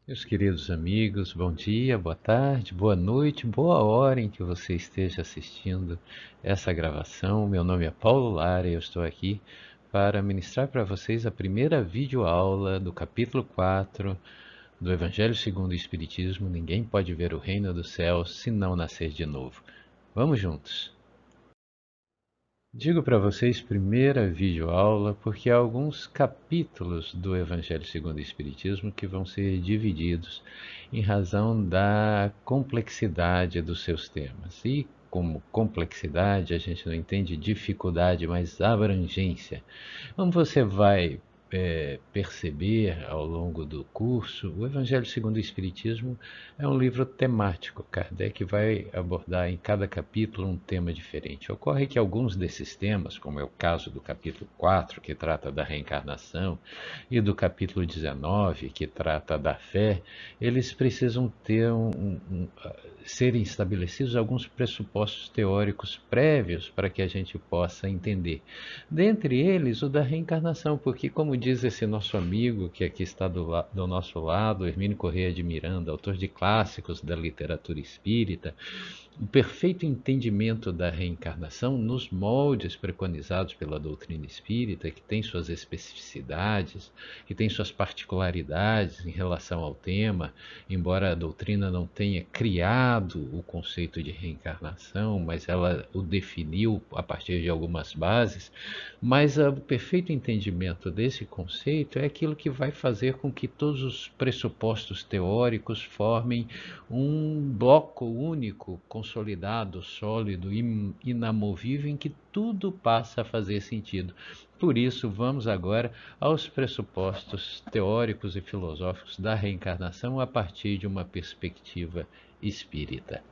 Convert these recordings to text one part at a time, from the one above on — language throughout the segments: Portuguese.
Meus queridos amigos, bom dia, boa tarde, boa noite, boa hora em que você esteja assistindo essa gravação. Meu nome é Paulo Lara e eu estou aqui para ministrar para vocês a primeira videoaula do capítulo 4 do Evangelho segundo o Espiritismo. Ninguém pode ver o reino dos céus se não nascer de novo. Vamos juntos! Digo para vocês primeira videoaula porque há alguns capítulos do Evangelho segundo o Espiritismo que vão ser divididos em razão da complexidade dos seus temas. E como complexidade, a gente não entende dificuldade, mas abrangência. Como você vai perceber ao longo do curso, o Evangelho segundo o Espiritismo é um livro temático. Kardec vai abordar em cada capítulo um tema diferente. Ocorre que alguns desses temas, como é o caso do capítulo 4, que trata da reencarnação, e do capítulo 19, que trata da fé, eles precisam ter serem estabelecidos alguns pressupostos teóricos prévios para que a gente possa entender. Dentre eles, o da reencarnação, porque, como diz esse nosso amigo que aqui está do nosso lado, Hermínio Corrêa de Miranda, autor de clássicos da literatura espírita, o perfeito entendimento da reencarnação nos moldes preconizados pela doutrina espírita, que tem suas especificidades, que tem suas particularidades em relação ao tema, embora a doutrina não tenha criado o conceito de reencarnação, mas ela o definiu a partir de algumas bases, mas o perfeito entendimento desse conceito é aquilo que vai fazer com que todos os pressupostos teóricos formem um bloco único, consolidado, sólido, inamovível, em que tudo passa a fazer sentido. Por isso, vamos agora aos pressupostos teóricos e filosóficos da reencarnação a partir de uma perspectiva espírita.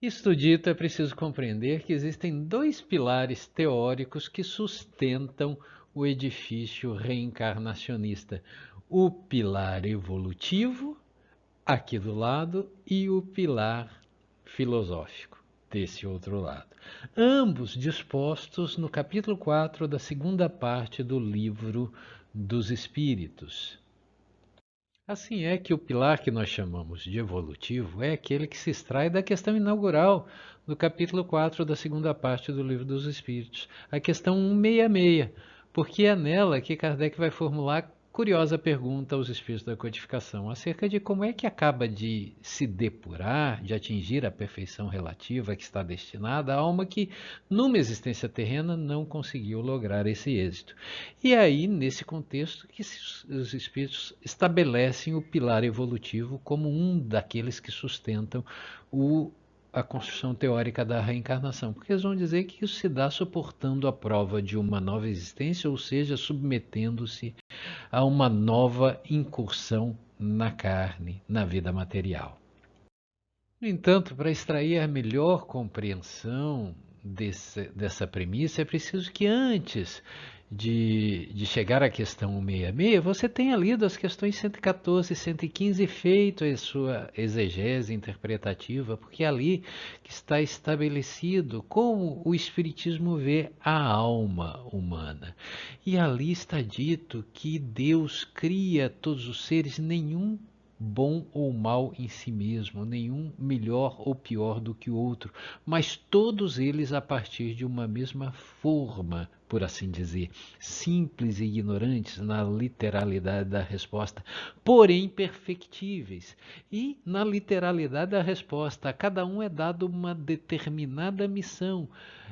Isto dito, é preciso compreender que existem dois pilares teóricos que sustentam o edifício reencarnacionista: o pilar evolutivo, aqui do lado, e o pilar filosófico, desse outro lado. Ambos dispostos no capítulo 4 da segunda parte do Livro dos Espíritos. Assim é que o pilar que nós chamamos de evolutivo é aquele que se extrai da questão inaugural do capítulo 4 da segunda parte do Livro dos Espíritos, a questão 166, porque é nela que Kardec vai formular curiosa pergunta aos espíritos da codificação acerca de como é que acaba de se depurar, de atingir a perfeição relativa que está destinada a alma que, numa existência terrena, não conseguiu lograr esse êxito. E é aí, nesse contexto, que os espíritos estabelecem o pilar evolutivo como um daqueles que sustentam a construção teórica da reencarnação, porque eles vão dizer que isso se dá suportando a prova de uma nova existência, ou seja, submetendo-se a uma nova incursão na carne, na vida material. No entanto, para extrair a melhor compreensão dessa premissa, é preciso que antes de chegar à questão 166, você tenha lido as questões 114 e 115 e feito a sua exegese interpretativa, porque é ali que está estabelecido como o Espiritismo vê a alma humana. E ali está dito que Deus cria todos os seres, nenhum bom ou mal em si mesmo, nenhum melhor ou pior do que o outro, mas todos eles a partir de uma mesma forma, por assim dizer, simples e ignorantes na literalidade da resposta, porém perfectíveis. E na literalidade da resposta, a cada um é dado uma determinada missão,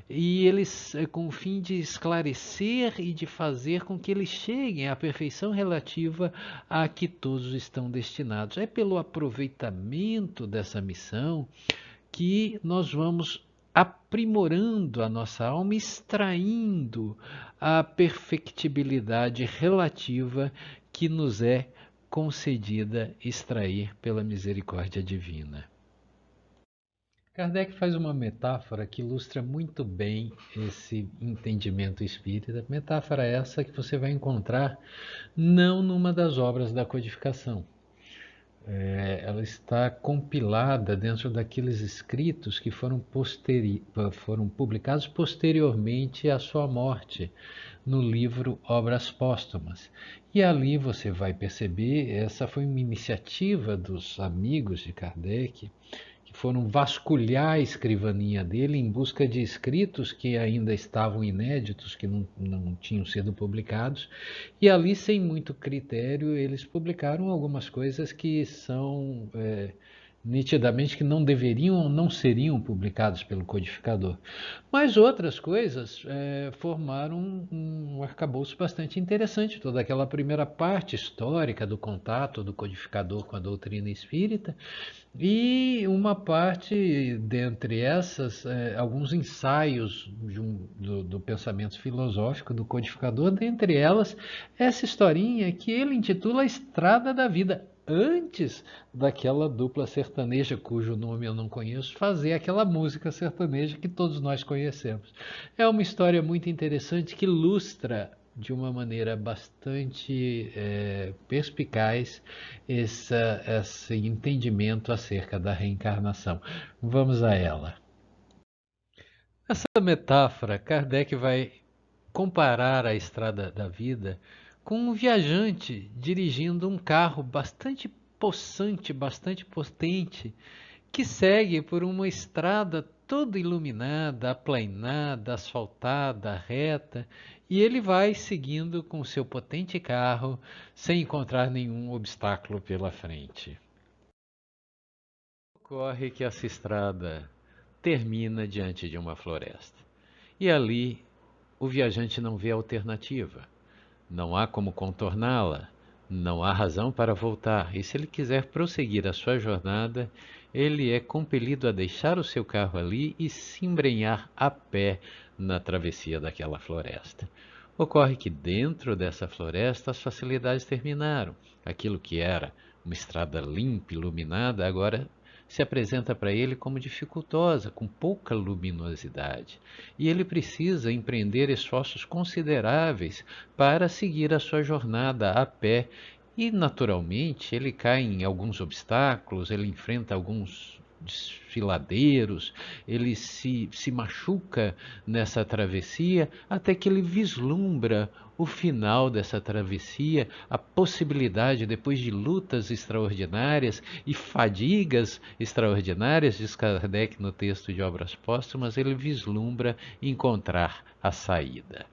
e eles com o fim de esclarecer e de fazer com que eles cheguem à perfeição relativa a que todos estão destinados. É pelo aproveitamento dessa missão que nós vamos aprimorando a nossa alma, extraindo a perfectibilidade relativa que nos é concedida extrair pela misericórdia divina. Kardec faz uma metáfora que ilustra muito bem esse entendimento espírita. Metáfora essa que você vai encontrar não numa das obras da codificação. Ela está compilada dentro daqueles escritos que foram publicados posteriormente à sua morte, no livro Obras Póstumas. E ali você vai perceber, essa foi uma iniciativa dos amigos de Kardec, que foram vasculhar a escrivaninha dele em busca de escritos que ainda estavam inéditos, que não tinham sido publicados, e ali, sem muito critério, eles publicaram algumas coisas que são nitidamente que não deveriam ou não seriam publicados pelo codificador. Mas outras coisas formaram um arcabouço bastante interessante, toda aquela primeira parte histórica do contato do codificador com a doutrina espírita, e uma parte dentre essas, alguns ensaios do pensamento filosófico do codificador, dentre elas essa historinha que ele intitula A Estrada da Vida, antes daquela dupla sertaneja, cujo nome eu não conheço, fazer aquela música sertaneja que todos nós conhecemos. É uma história muito interessante que ilustra de uma maneira bastante perspicaz esse entendimento acerca da reencarnação. Vamos a ela. Essa metáfora, Kardec vai comparar a estrada da vida com um viajante dirigindo um carro bastante possante, bastante potente, que segue por uma estrada toda iluminada, aplainada, asfaltada, reta, e ele vai seguindo com seu potente carro sem encontrar nenhum obstáculo pela frente. Ocorre que essa estrada termina diante de uma floresta. E ali o viajante não vê alternativa. Não há como contorná-la, não há razão para voltar, e se ele quiser prosseguir a sua jornada, ele é compelido a deixar o seu carro ali e se embrenhar a pé na travessia daquela floresta. Ocorre que dentro dessa floresta as facilidades terminaram. Aquilo que era uma estrada limpa, iluminada, agora se apresenta para ele como dificultosa, com pouca luminosidade, e ele precisa empreender esforços consideráveis para seguir a sua jornada a pé. E, naturalmente, ele cai em alguns obstáculos, ele enfrenta alguns desfiladeiros, ele se machuca nessa travessia, até que ele vislumbra o final dessa travessia, a possibilidade, depois de lutas extraordinárias e fadigas extraordinárias, diz Kardec no texto de Obras Póstumas, ele vislumbra encontrar a saída.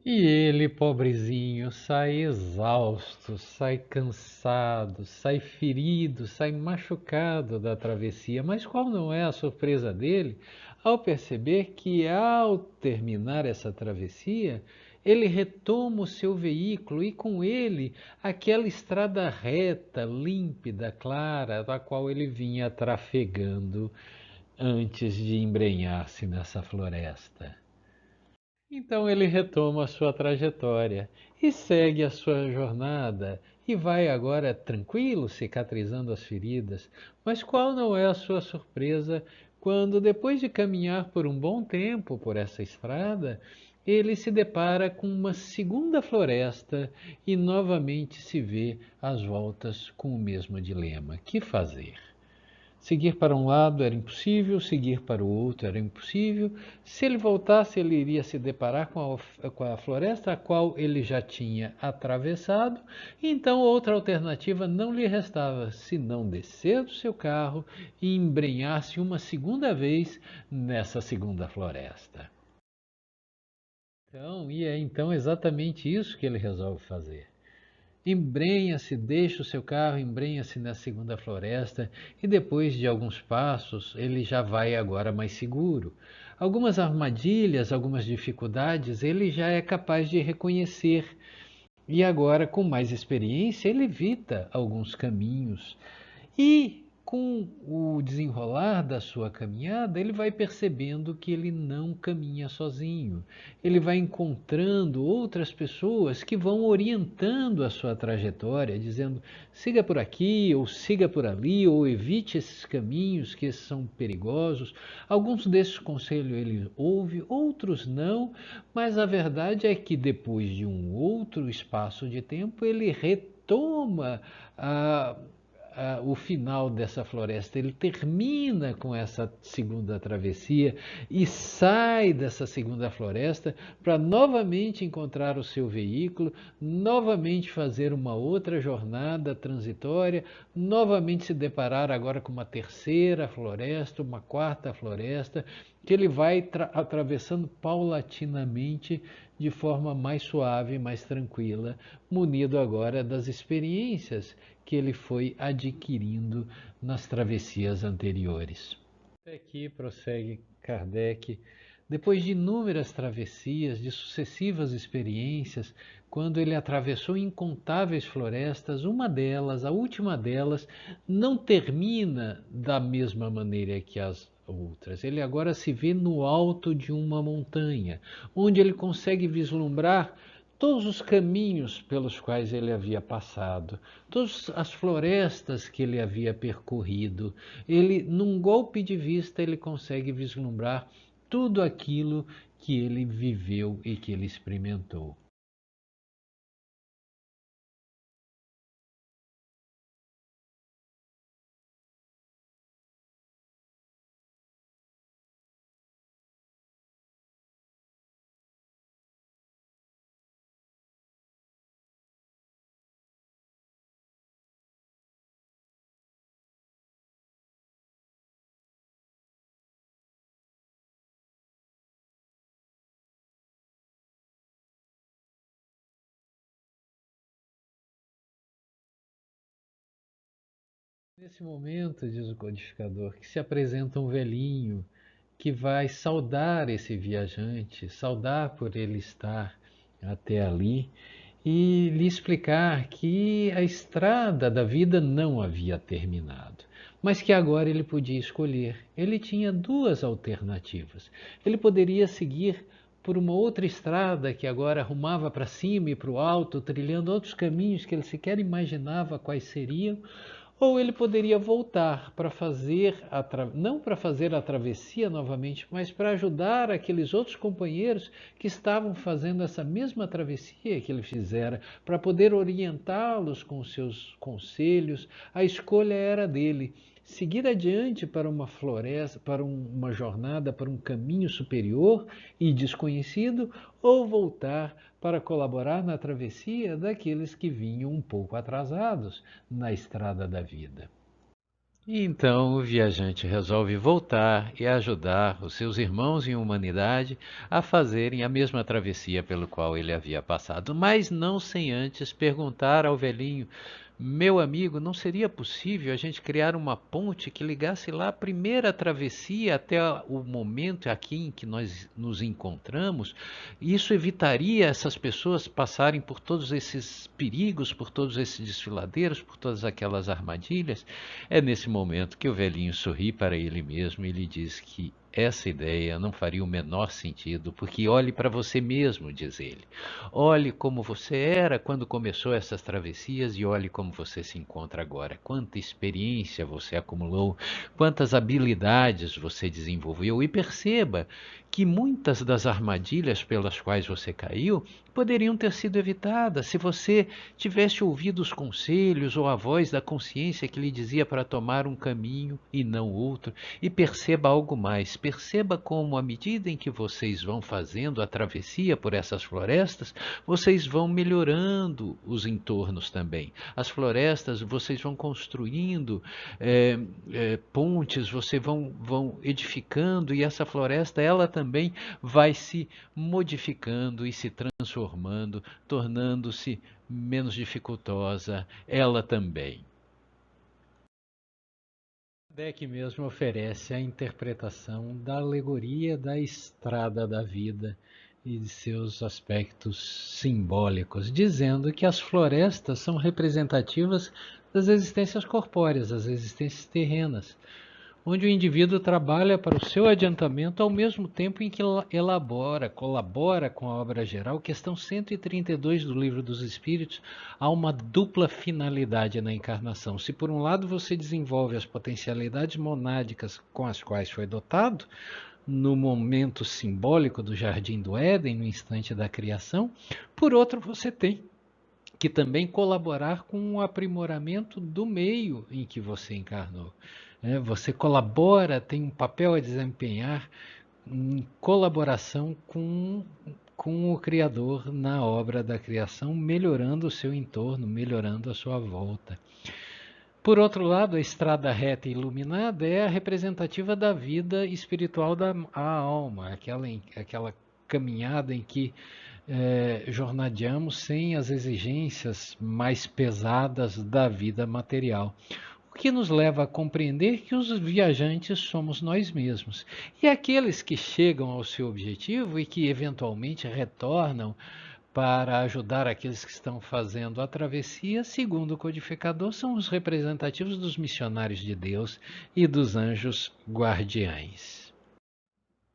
E ele, pobrezinho, sai exausto, sai cansado, sai ferido, sai machucado da travessia. Mas qual não é a surpresa dele ao perceber que, ao terminar essa travessia, ele retoma o seu veículo e com ele aquela estrada reta, límpida, clara, da qual ele vinha trafegando antes de embrenhar-se nessa floresta. Então ele retoma a sua trajetória e segue a sua jornada e vai agora tranquilo, cicatrizando as feridas. Mas qual não é a sua surpresa quando, depois de caminhar por um bom tempo por essa estrada, ele se depara com uma segunda floresta e novamente se vê às voltas com o mesmo dilema: que fazer? Seguir para um lado era impossível, seguir para o outro era impossível. Se ele voltasse, ele iria se deparar com a floresta a qual ele já tinha atravessado. Então, outra alternativa não lhe restava senão descer do seu carro e embrenhar-se uma segunda vez nessa segunda floresta. E é então exatamente isso que ele resolve fazer. Embrenha-se, deixa o seu carro, embrenha-se na segunda floresta e depois de alguns passos ele já vai agora mais seguro. Algumas armadilhas, algumas dificuldades ele já é capaz de reconhecer e agora com mais experiência ele evita alguns caminhos e com o desenrolar da sua caminhada, ele vai percebendo que ele não caminha sozinho. Ele vai encontrando outras pessoas que vão orientando a sua trajetória, dizendo: siga por aqui, ou siga por ali, ou evite esses caminhos que são perigosos. Alguns desses conselhos ele ouve, outros não, mas a verdade é que depois de um outro espaço de tempo, ele retoma o final dessa floresta. Ele termina com essa segunda travessia e sai dessa segunda floresta para novamente encontrar o seu veículo, novamente fazer uma outra jornada transitória, novamente se deparar agora com uma terceira floresta, uma quarta floresta, que ele vai atravessando paulatinamente de forma mais suave, mais tranquila, munido agora das experiências que ele foi adquirindo nas travessias anteriores. Até aqui prossegue Kardec. Depois de inúmeras travessias, de sucessivas experiências, quando ele atravessou incontáveis florestas, uma delas, a última delas, não termina da mesma maneira que as outras. Ele agora se vê no alto de uma montanha, onde ele consegue vislumbrar todos os caminhos pelos quais ele havia passado, todas as florestas que ele havia percorrido. Ele, num golpe de vista, ele consegue vislumbrar tudo aquilo que ele viveu e que ele experimentou. Nesse momento, diz o codificador, que se apresenta um velhinho que vai saudar esse viajante, saudar por ele estar até ali e lhe explicar que a estrada da vida não havia terminado, mas que agora ele podia escolher. Ele tinha duas alternativas. Ele poderia seguir por uma outra estrada que agora arrumava para cima e para o alto, trilhando outros caminhos que ele sequer imaginava quais seriam, ou ele poderia voltar para fazer, não para fazer a travessia novamente, mas para ajudar aqueles outros companheiros que estavam fazendo essa mesma travessia que ele fizera, para poder orientá-los com seus conselhos. A escolha era dele. Seguir adiante para uma floresta, para uma jornada, para um caminho superior e desconhecido, ou voltar para colaborar na travessia daqueles que vinham um pouco atrasados na estrada da vida. E então o viajante resolve voltar e ajudar os seus irmãos em humanidade a fazerem a mesma travessia pelo qual ele havia passado, mas não sem antes perguntar ao velhinho: meu amigo, não seria possível a gente criar uma ponte que ligasse lá a primeira travessia até o momento aqui em que nós nos encontramos? Isso evitaria essas pessoas passarem por todos esses perigos, por todos esses desfiladeiros, por todas aquelas armadilhas? É nesse momento que o velhinho sorri para ele mesmo e lhe diz que essa ideia não faria o menor sentido, porque olhe para você mesmo, diz ele. Olhe como você era quando começou essas travessias e olhe como você se encontra agora. Quanta experiência você acumulou, quantas habilidades você desenvolveu, e perceba que muitas das armadilhas pelas quais você caiu poderiam ter sido evitadas se você tivesse ouvido os conselhos ou a voz da consciência que lhe dizia para tomar um caminho e não outro. E perceba algo mais, perceba como, à medida em que vocês vão fazendo a travessia por essas florestas, vocês vão melhorando os entornos também. As florestas, vocês vão construindo pontes, vocês vão edificando, e essa floresta, ela também vai se modificando e se transformando, tornando-se menos dificultosa, ela também. Kardec mesmo oferece a interpretação da alegoria da estrada da vida e de seus aspectos simbólicos, dizendo que as florestas são representativas das existências corpóreas, das existências terrenas, onde o indivíduo trabalha para o seu adiantamento ao mesmo tempo em que colabora com a obra geral. Questão 132 do Livro dos Espíritos: há uma dupla finalidade na encarnação. Se por um lado você desenvolve as potencialidades monádicas com as quais foi dotado, no momento simbólico do Jardim do Éden, no instante da criação, por outro você tem que também colaborar com o aprimoramento do meio em que você encarnou. Você colabora, tem um papel a desempenhar em colaboração com o Criador na obra da criação, melhorando o seu entorno, melhorando a sua volta. Por outro lado, a estrada reta e iluminada é a representativa da vida espiritual da alma, aquela caminhada em que jornadeamos sem as exigências mais pesadas da vida material. O que nos leva a compreender que os viajantes somos nós mesmos. E aqueles que chegam ao seu objetivo e que eventualmente retornam para ajudar aqueles que estão fazendo a travessia, segundo o codificador, são os representativos dos missionários de Deus e dos anjos guardiães.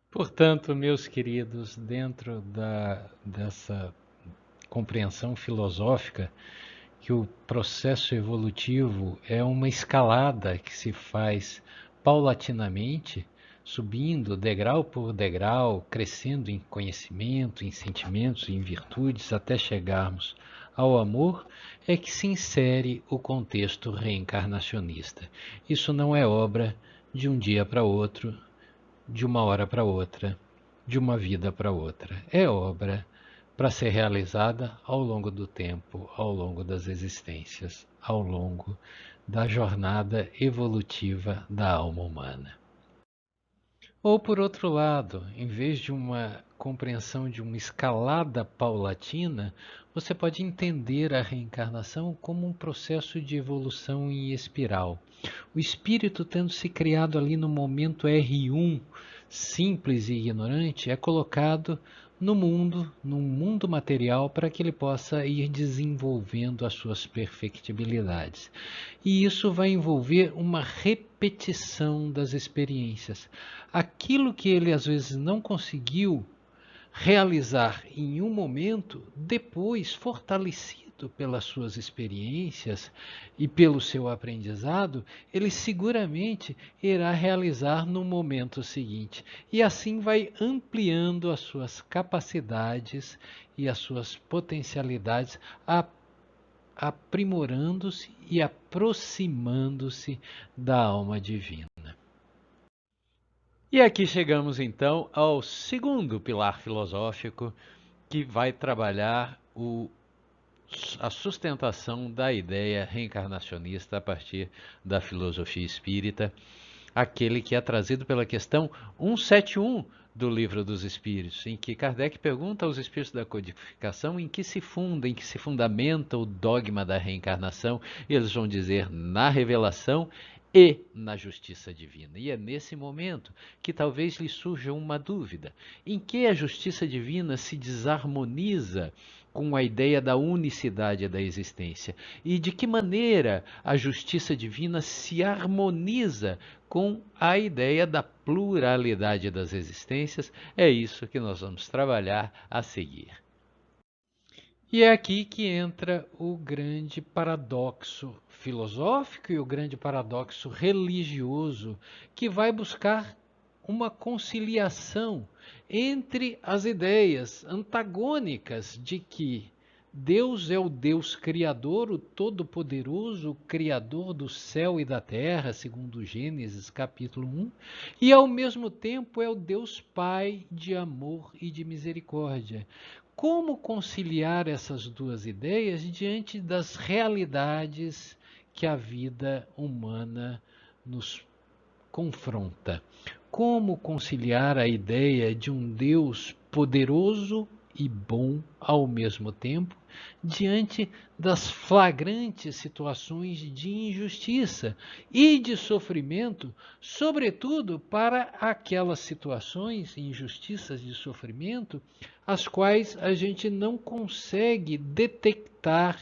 Portanto, meus queridos, dentro dessa compreensão filosófica, que o processo evolutivo é uma escalada que se faz paulatinamente, subindo degrau por degrau, crescendo em conhecimento, em sentimentos, em virtudes, até chegarmos ao amor, é que se insere o contexto reencarnacionista. Isso não é obra de um dia para outro, de uma hora para outra, de uma vida para outra. É obra para ser realizada ao longo do tempo, ao longo das existências, ao longo da jornada evolutiva da alma humana. Ou, por outro lado, em vez de uma compreensão de uma escalada paulatina, você pode entender a reencarnação como um processo de evolução em espiral. O espírito, tendo se criado ali no momento R1, simples e ignorante, é colocado no mundo, num mundo material, para que ele possa ir desenvolvendo as suas perfectibilidades. E isso vai envolver uma repetição das experiências. Aquilo que ele às vezes não conseguiu realizar em um momento, depois, fortalecido pelas suas experiências e pelo seu aprendizado, ele seguramente irá realizar no momento seguinte. E assim vai ampliando as suas capacidades e as suas potencialidades, aprimorando-se e aproximando-se da alma divina. E aqui chegamos então ao segundo pilar filosófico, que vai trabalhar a sustentação da ideia reencarnacionista a partir da filosofia espírita, aquele que é trazido pela questão 171 do Livro dos Espíritos, em que Kardec pergunta aos espíritos da codificação em que se fundamenta o dogma da reencarnação, e eles vão dizer na revelação e na justiça divina. E é nesse momento que talvez lhe surja uma dúvida: em que a justiça divina se desarmoniza com a ideia da unicidade da existência? E de que maneira a justiça divina se harmoniza com a ideia da pluralidade das existências? É isso que nós vamos trabalhar a seguir. E é aqui que entra o grande paradoxo filosófico e o grande paradoxo religioso, que vai buscar uma conciliação entre as ideias antagônicas de que Deus é o Deus Criador, o Todo-Poderoso, o Criador do céu e da terra, segundo Gênesis capítulo 1, e ao mesmo tempo é o Deus Pai de amor e de misericórdia. Como conciliar essas duas ideias diante das realidades que a vida humana nos confronta? Como conciliar a ideia de um Deus poderoso e bom ao mesmo tempo, diante das flagrantes situações de injustiça e de sofrimento, sobretudo para aquelas situações, injustiças de sofrimento, as quais a gente não consegue detectar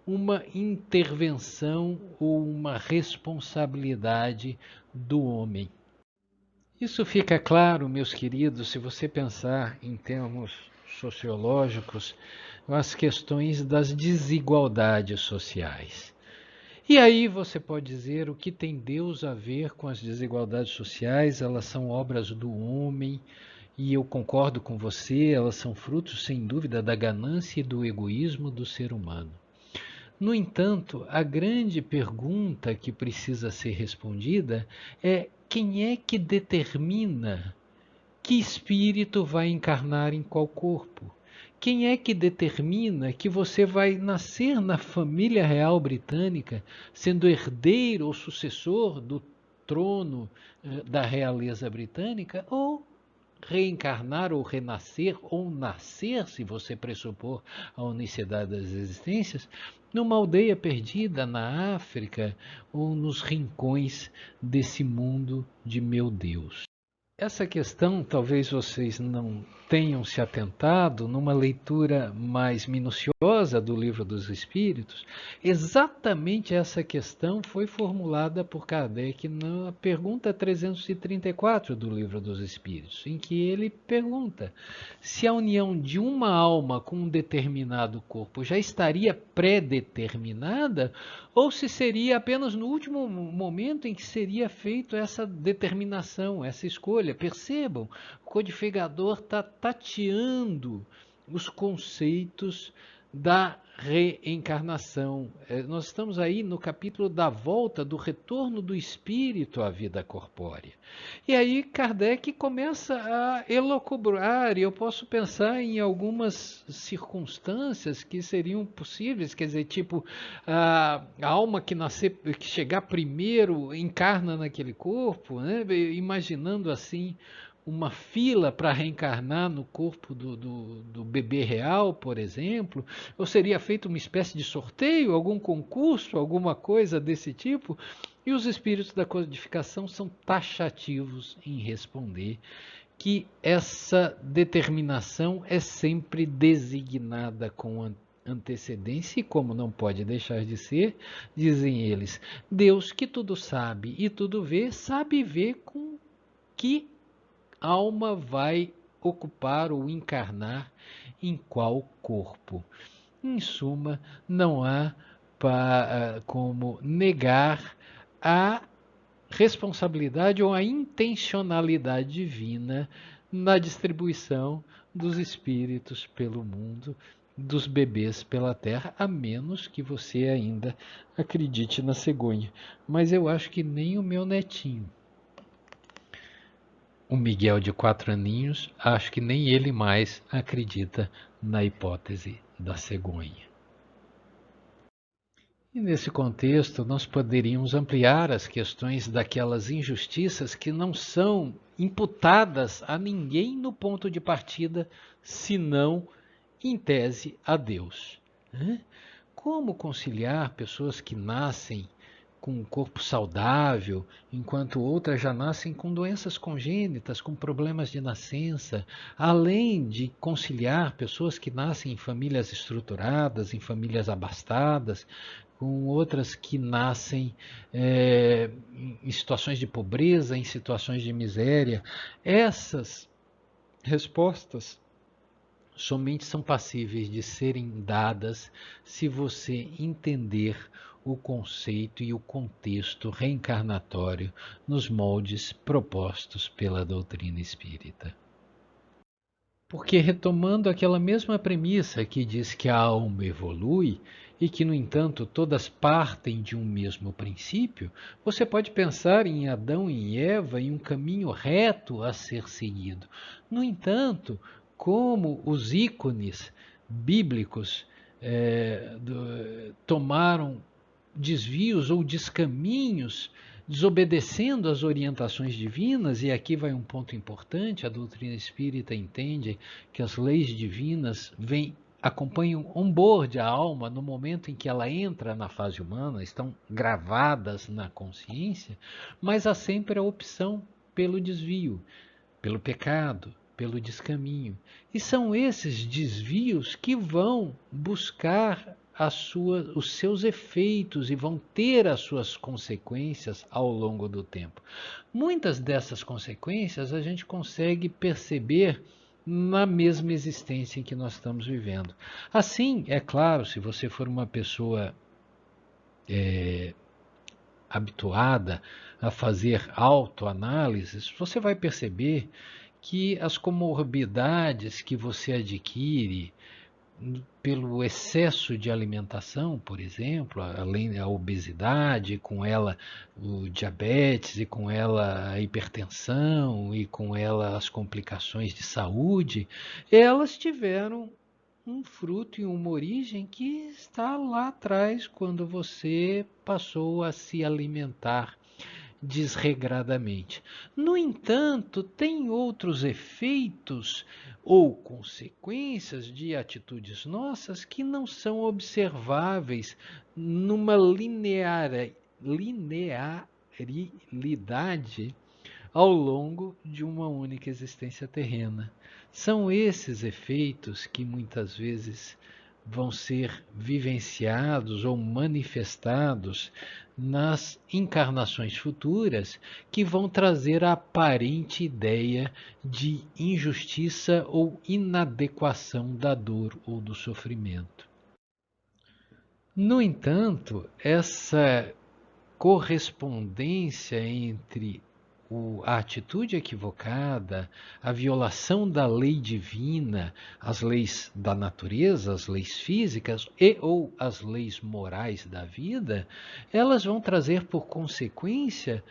uma intervenção ou uma responsabilidade do homem. Isso fica claro, meus queridos, se você pensar em termos sociológicos, as questões das desigualdades sociais. E aí você pode dizer o que tem Deus a ver com as desigualdades sociais? Elas são obras do homem, e eu concordo com você, elas são frutos, sem dúvida, da ganância e do egoísmo do ser humano. No entanto, a grande pergunta que precisa ser respondida é: quem é que determina que espírito vai encarnar em qual corpo? Quem é que determina que você vai nascer na família real britânica, sendo herdeiro ou sucessor do trono da realeza britânica, ou reencarnar ou renascer ou nascer, se você pressupor a unicidade das existências, numa aldeia perdida na África ou nos rincões desse mundo de meu Deus? Essa questão talvez vocês não tenham se atentado numa leitura mais minuciosa do Livro dos Espíritos. Exatamente essa questão foi formulada por Kardec na pergunta 334 do Livro dos Espíritos, em que ele pergunta se a união de uma alma com um determinado corpo já estaria pré-determinada ou se seria apenas no último momento em que seria feita essa determinação, essa escolha. Percebam, o codificador está tateando os conceitos da reencarnação. Nós estamos aí no capítulo da volta, do retorno do espírito à vida corpórea. E aí Kardec começa a elocubrar, e eu posso pensar em algumas circunstâncias que seriam possíveis, quer dizer, tipo, a alma que nascer, que chegar primeiro encarna naquele corpo, né? Imaginando assim uma fila para reencarnar no corpo do bebê real, por exemplo, ou seria feito uma espécie de sorteio, algum concurso, alguma coisa desse tipo, e os espíritos da codificação são taxativos em responder que essa determinação é sempre designada com antecedência e, como não pode deixar de ser, dizem eles, Deus que tudo sabe e tudo vê, sabe ver com que alma vai ocupar ou encarnar em qual corpo. Em suma, não há como negar a responsabilidade ou a intencionalidade divina na distribuição dos espíritos pelo mundo, dos bebês pela terra, a menos que você ainda acredite na cegonha. Mas eu acho que nem o meu netinho, o Miguel de 4 aninhos, acho que nem ele mais acredita na hipótese da cegonha. E nesse contexto, nós poderíamos ampliar as questões daquelas injustiças que não são imputadas a ninguém no ponto de partida, senão, em tese, a Deus. Como conciliar pessoas que nascem com um corpo saudável, enquanto outras já nascem com doenças congênitas, com problemas de nascença, além de conciliar pessoas que nascem em famílias estruturadas, em famílias abastadas, com outras que nascem em situações de pobreza, em situações de miséria. Essas respostas somente são passíveis de serem dadas se você entender o conceito e o contexto reencarnatório nos moldes propostos pela doutrina espírita. Porque, retomando aquela mesma premissa que diz que a alma evolui e que, no entanto, todas partem de um mesmo princípio, você pode pensar em Adão e Eva em um caminho reto a ser seguido. No entanto, como os ícones bíblicos tomaram desvios ou descaminhos, desobedecendo às orientações divinas, e aqui vai um ponto importante, a doutrina espírita entende que as leis divinas acompanham on-board a alma no momento em que ela entra na fase humana, estão gravadas na consciência, mas há sempre a opção pelo desvio, pelo pecado, pelo descaminho. E são esses desvios que vão buscar os seus efeitos e vão ter as suas consequências ao longo do tempo. Muitas dessas consequências a gente consegue perceber na mesma existência em que nós estamos vivendo. Assim, é claro, se você for uma pessoa habituada a fazer autoanálises, você vai perceber que as comorbidades que você adquire pelo excesso de alimentação, por exemplo, além da obesidade, com ela o diabetes e com ela a hipertensão e com ela as complicações de saúde, elas tiveram um fruto e uma origem que está lá atrás, quando você passou a se alimentar desregradamente. No entanto, tem outros efeitos ou consequências de atitudes nossas que não são observáveis numa linearidade ao longo de uma única existência terrena. São esses efeitos que muitas vezes vão ser vivenciados ou manifestados nas encarnações futuras, que vão trazer a aparente ideia de injustiça ou inadequação da dor ou do sofrimento. No entanto, essa correspondência entre a atitude equivocada, a violação da lei divina, as leis da natureza, as leis físicas e ou as leis morais da vida, elas vão trazer por consequência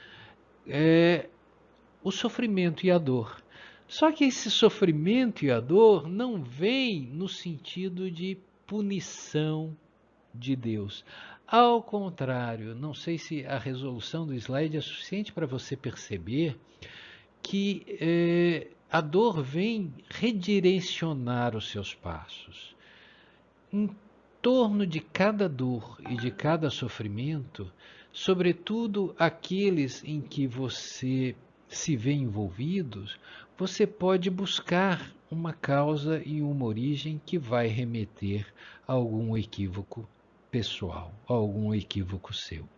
o sofrimento e a dor. Só que esse sofrimento e a dor não vem no sentido de punição de Deus. Ao contrário, não sei se a resolução do slide é suficiente para você perceber que a dor vem redirecionar os seus passos. Em torno de cada dor e de cada sofrimento, sobretudo aqueles em que você se vê envolvido, você pode buscar uma causa e uma origem que vai remeter a algum equívoco pessoal, a algum equívoco seu.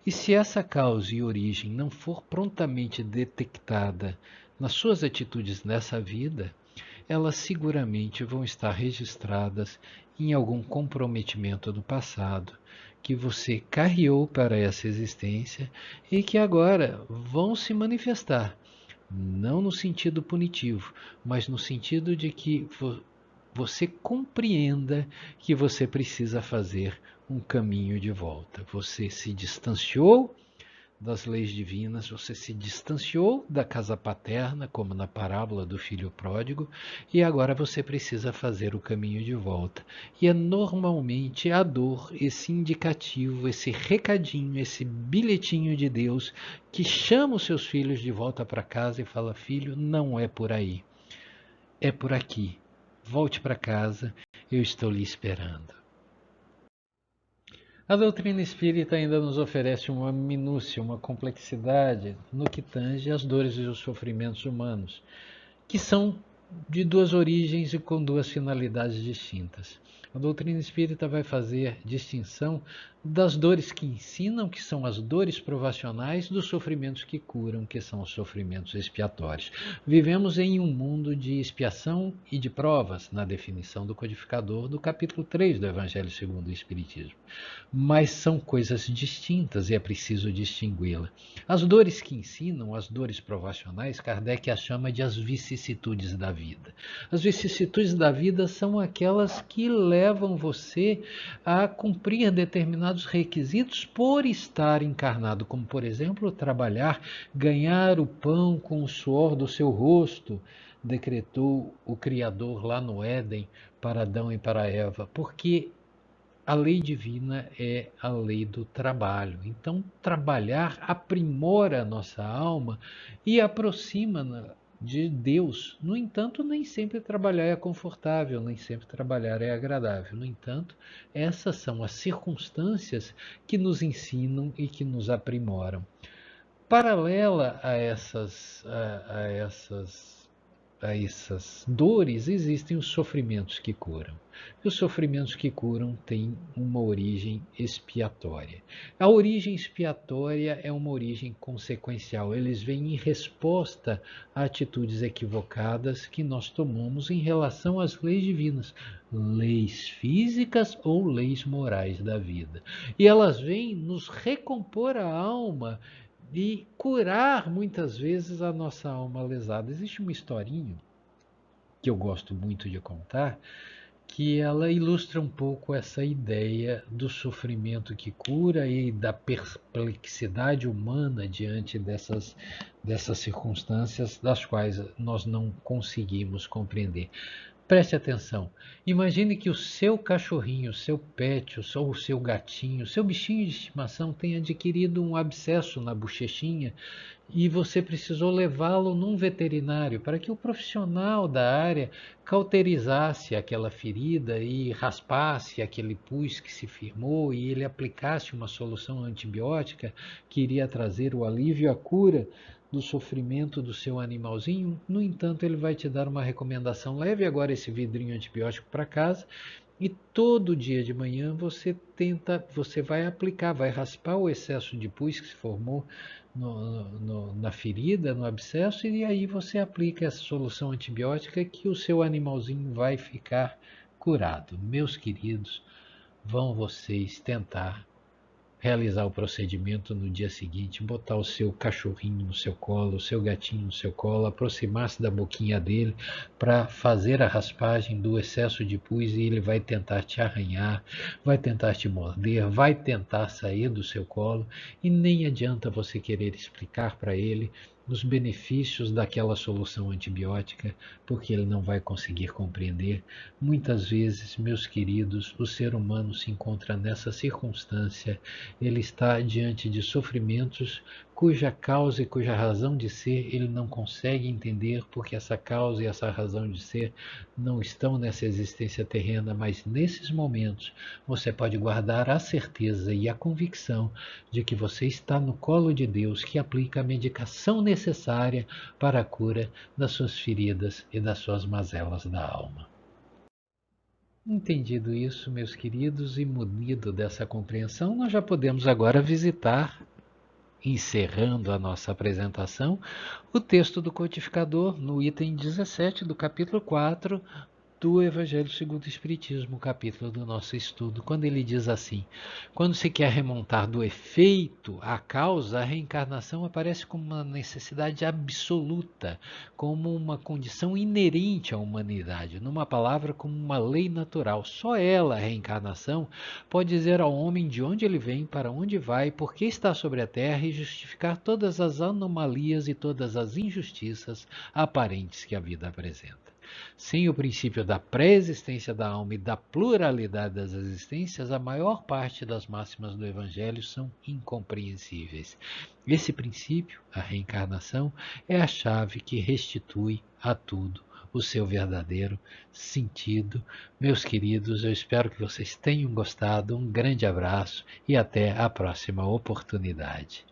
E se essa causa e origem não for prontamente detectada nas suas atitudes nessa vida, elas seguramente vão estar registradas em algum comprometimento do passado que você carreou para essa existência e que agora vão se manifestar, não no sentido punitivo, mas no sentido de que você compreenda que você precisa fazer um caminho de volta. Você se distanciou das leis divinas, você se distanciou da casa paterna, como na parábola do filho pródigo, e agora você precisa fazer o caminho de volta. E é normalmente a dor, esse indicativo, esse recadinho, esse bilhetinho de Deus que chama os seus filhos de volta para casa e fala: filho, não é por aí, é por aqui. Volte para casa, eu estou lhe esperando. A doutrina espírita ainda nos oferece uma minúcia, uma complexidade no que tange às dores e os sofrimentos humanos, que são de duas origens e com duas finalidades distintas. A doutrina espírita vai fazer distinção das dores que ensinam, que são as dores provacionais, dos sofrimentos que curam, que são os sofrimentos expiatórios. Vivemos em um mundo de expiação e de provas, na definição do codificador do capítulo 3 do Evangelho segundo o Espiritismo. Mas são coisas distintas e é preciso distingui-la. As dores que ensinam, as dores provacionais, Kardec as chama de as vicissitudes da vida. As vicissitudes da vida são aquelas que levam você a cumprir determinados requisitos por estar encarnado, como, por exemplo, trabalhar, ganhar o pão com o suor do seu rosto, decretou o Criador lá no Éden para Adão e para Eva, porque a lei divina é a lei do trabalho. Então, trabalhar aprimora a nossa alma e aproxima de Deus. No entanto, nem sempre trabalhar é confortável, nem sempre trabalhar é agradável. No entanto, essas são as circunstâncias que nos ensinam e que nos aprimoram. Paralela a essas dores, existem os sofrimentos que curam. E os sofrimentos que curam têm uma origem expiatória. A origem expiatória é uma origem consequencial. Eles vêm em resposta a atitudes equivocadas que nós tomamos em relação às leis divinas, leis físicas ou leis morais da vida. E elas vêm nos recompor a alma e curar muitas vezes a nossa alma lesada. Existe uma historinha que eu gosto muito de contar, que ela ilustra um pouco essa ideia do sofrimento que cura e da perplexidade humana diante dessas circunstâncias das quais nós não conseguimos compreender. Preste atenção. Imagine que o seu cachorrinho, o seu pet, ou o seu gatinho, o seu bichinho de estimação tenha adquirido um abscesso na bochechinha e você precisou levá-lo num veterinário para que o profissional da área cauterizasse aquela ferida e raspasse aquele pus que se firmou e ele aplicasse uma solução antibiótica que iria trazer o alívio e a cura do sofrimento do seu animalzinho. No entanto, ele vai te dar uma recomendação: leve agora esse vidrinho antibiótico para casa e todo dia de manhã você vai aplicar, vai raspar o excesso de pus que se formou na ferida, no abscesso, e aí você aplica essa solução antibiótica que o seu animalzinho vai ficar curado. Meus queridos, vão vocês tentar realizar o procedimento no dia seguinte, botar o seu cachorrinho no seu colo, o seu gatinho no seu colo, aproximar-se da boquinha dele para fazer a raspagem do excesso de pus e ele vai tentar te arranhar, vai tentar te morder, vai tentar sair do seu colo e nem adianta você querer explicar para ele os benefícios daquela solução antibiótica, porque ele não vai conseguir compreender. Muitas vezes, meus queridos, o ser humano se encontra nessa circunstância. Ele está diante de sofrimentos cuja causa e cuja razão de ser ele não consegue entender, porque essa causa e essa razão de ser não estão nessa existência terrena, mas nesses momentos você pode guardar a certeza e a convicção de que você está no colo de Deus, que aplica a medicação necessária para a cura das suas feridas e das suas mazelas da alma. Entendido isso, meus queridos, e munido dessa compreensão, nós já podemos agora visitar, encerrando a nossa apresentação, o texto do codificador no item 17 do capítulo 4 do Evangelho segundo o Espiritismo, o capítulo do nosso estudo, quando ele diz assim: quando se quer remontar do efeito à causa, a reencarnação aparece como uma necessidade absoluta, como uma condição inerente à humanidade, numa palavra, como uma lei natural. Só ela, a reencarnação, pode dizer ao homem de onde ele vem, para onde vai, por que está sobre a terra e justificar todas as anomalias e todas as injustiças aparentes que a vida apresenta. Sem o princípio da pré-existência da alma e da pluralidade das existências, a maior parte das máximas do Evangelho são incompreensíveis. Esse princípio, a reencarnação, é a chave que restitui a tudo o seu verdadeiro sentido. Meus queridos, eu espero que vocês tenham gostado. Um grande abraço e até a próxima oportunidade.